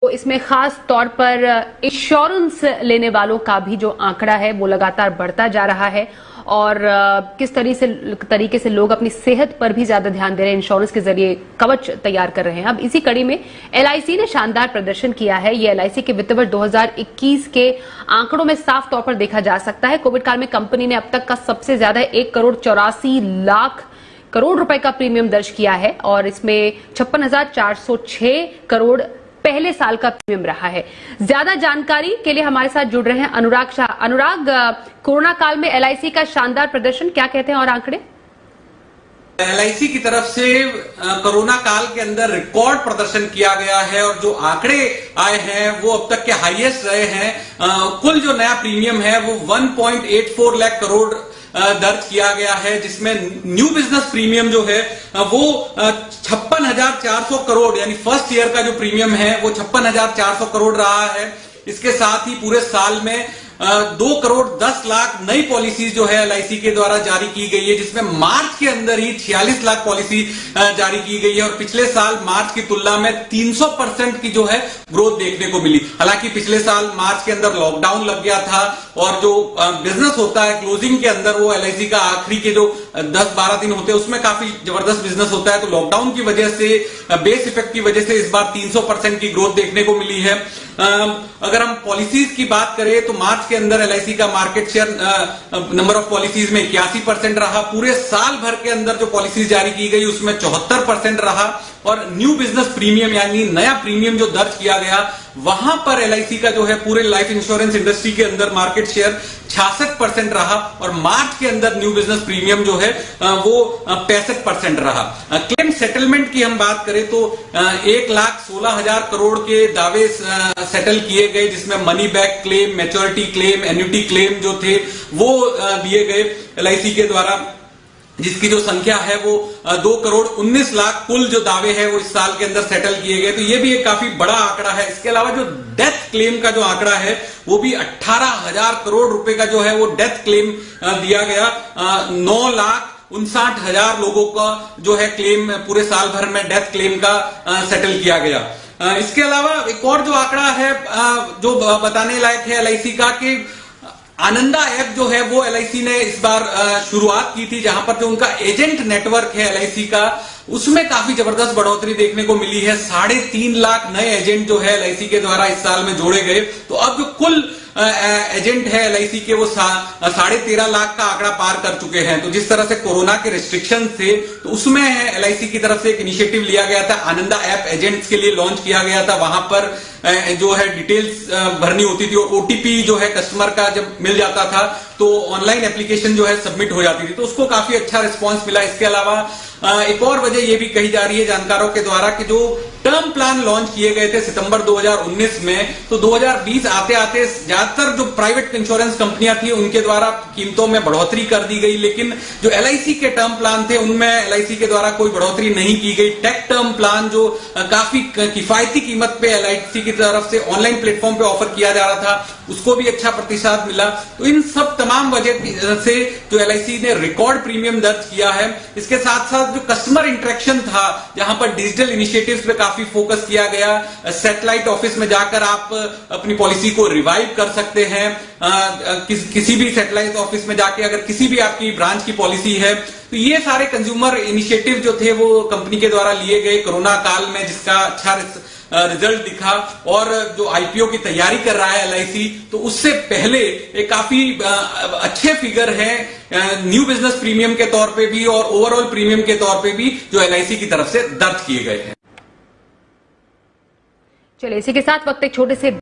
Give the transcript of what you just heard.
तो इसमें खास तौर पर इंश्योरेंस लेने वालों का भी जो आंकड़ा है वो लगातार बढ़ता जा रहा है और किस तरीके से लोग अपनी सेहत पर भी ज्यादा ध्यान दे रहे हैं, इंश्योरेंस के जरिए कवच तैयार कर रहे हैं। अब इसी कड़ी में एलआईसी ने शानदार प्रदर्शन किया है। ये एलआईसी के वित्त वर्ष 2021 के आंकड़ों में साफ तौर पर देखा जा सकता है। कोविड काल में कंपनी ने अब तक का सबसे ज्यादा 1,84,00,000 करोड़ रुपए का प्रीमियम दर्ज किया है और इसमें 56,406 करोड़ पहले साल का प्रीमियम रहा है। ज्यादा जानकारी के लिए हमारे साथ जुड़ रहे हैं अनुराग शाह। अनुराग, कोरोना काल में एलआईसी का शानदार प्रदर्शन, क्या कहते हैं और आंकड़े? एलआईसी की तरफ से कोरोना काल के अंदर रिकॉर्ड प्रदर्शन किया गया है और जो आंकड़े आए हैं वो अब तक के हाईएस्ट रहे हैं। कुल जो नया प्रीमियम है वो 1.84 लाख करोड़ दर्ज किया गया है, जिसमें न्यू बिजनेस प्रीमियम जो है वो 56,400 करोड़ यानी फर्स्ट ईयर का जो प्रीमियम है वो 56,400 करोड़ रहा है। इसके साथ ही पूरे साल में 2,10,00,000 नई पॉलिसीज जो है एलआईसी के द्वारा जारी की गई है, जिसमें मार्च के अंदर ही 46 लाख पॉलिसी जारी की गई है और पिछले साल मार्च की तुलना में 300% की जो है ग्रोथ देखने को मिली। हालांकि पिछले साल मार्च के अंदर लॉकडाउन लग गया था और जो बिजनेस होता है क्लोजिंग के अंदर वो एलआईसी का आखिरी के जो 10-12 दिन होते हैं उसमें काफी जबरदस्त बिजनेस होता है। तो लॉकडाउन की वजह से, बेस इफेक्ट की वजह से इस बार 300% की ग्रोथ देखने को मिली है। अगर हम पॉलिसीज की बात करें तो मार्च के अंदर एलआईसी का market share number of policies में 81% रहा। पूरे साल भर के अंदर जो पॉलिसीज जारी की गई उसमें 74% रहा और न्यू बिजनेस प्रीमियम यानी नया प्रीमियम जो दर्ज किया गया वहां पर एलआईसी का जो है पूरे लाइफ इंश्योरेंस इंडस्ट्री के अंदर मार्केट शेयर 66% रहा और मार्च के अंदर न्यू बिजनेस प्रीमियम जो है वो 65% रहा। क्लेम सेटलमेंट की हम बात करें तो 1,16,000 करोड़ के दावे सेटल किए गए, जिसमें money back claim, maturity claim, annuity claim जो थे वो दिए गए एलआईसी के द्वारा, जिसकी जो संख्या है वो 2,19,00,000 कुल जो दावे हैं वो इस साल के अंदर सेटल किए गए। तो ये भी एक काफी बड़ा आंकड़ा है। इसके अलावा जो डेथ क्लेम का जो आंकड़ा है वो भी 18,000 करोड़ रुपए का जो है वो डेथ क्लेम दिया गया। 9,59,000 लोगों का जो है क्लेम पूरे साल भर में डेथ क्लेम का सेटल किया गया। इसके अलावा एक और जो आंकड़ा है जो बताने लायक है एलआईसी का कि आनंदा ऐप जो है वो एलआईसी ने इस बार शुरुआत की थी, जहां पर जो उनका एजेंट नेटवर्क है एलआईसी का उसमें काफी जबरदस्त बढ़ोतरी देखने को मिली है। 3.5 लाख नए एजेंट जो है एलआईसी के द्वारा इस साल में जोड़े गए। तो अब जो कुल एजेंट है एलआईसी के वो 13.5 लाख का आंकड़ा पार कर चुके हैं। तो जिस तरह से कोरोना के रिस्ट्रिक्शन थे तो उसमें एलआईसी की तरफ से एक इनिशिएटिव लिया गया था, आनंदा ऐप एजेंट्स के लिए लॉन्च किया गया था। वहां पर जो है डिटेल्स भरनी होती थी और ओटीपी जो है कस्टमर का जब मिल जाता था तो ऑनलाइन एप्लीकेशन जो है सबमिट हो जाती थी, तो उसको काफी अच्छा रिस्पांस मिला। इसके अलावा एक और वजह ये भी कही जा रही है जानकारों के द्वारा कि जो टर्म प्लान लॉन्च किए गए थे सितंबर 2019 में, तो 2020 आते आते ज्यादातर जो प्राइवेट इंश्योरेंस कंपनियां थी उनके द्वारा कीमतों में बढ़ोतरी कर दी गई, लेकिन जो एलआईसी के टर्म प्लान थे उनमें एलआईसी के द्वारा कोई बढ़ोतरी नहीं की गई। टेक टर्म प्लान जो काफी किफायती कीमत पे एलआईसी की तरफ से ऑनलाइन प्लेटफॉर्म पे ऑफर किया जा रहा था उसको भी अच्छा प्रतिसाद मिला। तो इन सब तमाम वजह से जो एलआईसी ने रिकॉर्ड प्रीमियम दर्ज किया है। इसके साथ साथ जो कस्टमर इंटरेक्शन था, जहां पर डिजिटल इनिशिएटिव्स पे काफी फोकस किया गया। सैटेलाइट ऑफिस में जाकर आप अपनी पॉलिसी को रिवाइव कर सकते हैं। किसी भी सैटेलाइट ऑफिस में जाके अगर किसी भी आपकी ब्रांच की पॉलिसी है, तो ये सारे कंज्यूमर इनिशिएटिव जो थे वो कंपनी के द्वारा लिए गए कोरोना काल में, जिसका अच्छा रिजल्ट दिखा। और जो आईपीओ की तैयारी कर रहा है एलआईसी, तो उससे पहले एक काफी अच्छे फिगर हैं न्यू बिजनेस प्रीमियम के तौर पे भी और ओवरऑल प्रीमियम के तौर पे भी जो एलआईसी की तरफ से दर्ज किए गए हैं। चलिए इसी के साथ वक्त एक छोटे से